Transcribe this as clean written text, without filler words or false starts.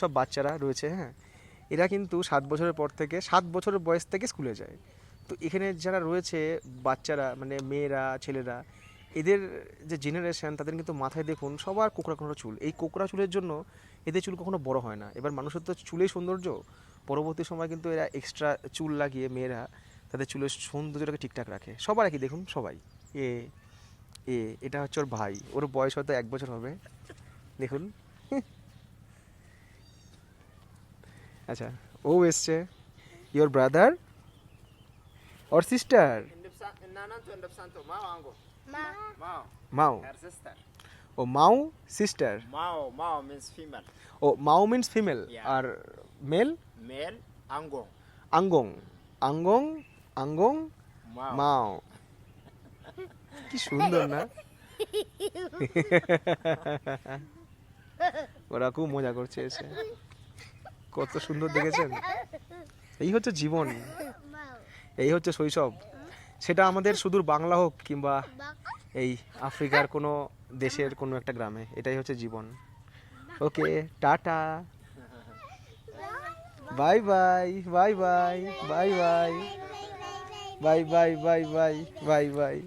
সব বাচ্চারা রয়েছে, হ্যাঁ, এরা কিন্তু 7 বছরের পর থেকে 7 বছরের বয়স থেকে স্কুলে যায়। তো এখানে যারা রয়েছে বাচ্চারা, মানে মেয়েরা ছেলেরা, এদের যে জেনারেশন, তাদের কিন্তু মাথায় দেখুন সবার কোকড়া কোকড়া চুল। এই কোকড়া চুলের জন্য এদের চুল কখনো বড় হয় না। এবার মানুষের তো চুলেই সৌন্দর্য, পরবর্তী সময় কিন্তু এরা এক্সট্রা চুল লাগিয়ে মেয়েরা তাদের চুলের সৌন্দর্যটাকে ঠিকঠাক রাখে। সবার একই দেখুন, সবাই। এ এ এটা হচ্ছে ওর ভাই, ওর বয়স হয়তো 1 বছর হবে, দেখুন। আচ্ছা, ও এসছে, ইয়োর ব্রাদার অর সিস্টার? মাও। Her sister. ও মাও সিস্টার। Mao means female. ও মাও মিন্স ফিমেল, Yeah. আর মেল Male, Angong. আঙ্গং। আঙ্গং, আঙ্গং, Mao. মাও। কি সুন্দর না? ওরা খুব মজা করছে এসে, কত সুন্দর দেখেছেন? এই হচ্ছে জীবন, এই হচ্ছে শৈশব। সেটা আমাদের সুদূর বাংলা হোক কিংবা এই আফ্রিকার কোনো দেশের কোনো একটা গ্রামে, এটাই হচ্ছে জীবন। Okay, ta-ta, bye bye, bye bye, bye bye, bye bye, bye bye, bye by.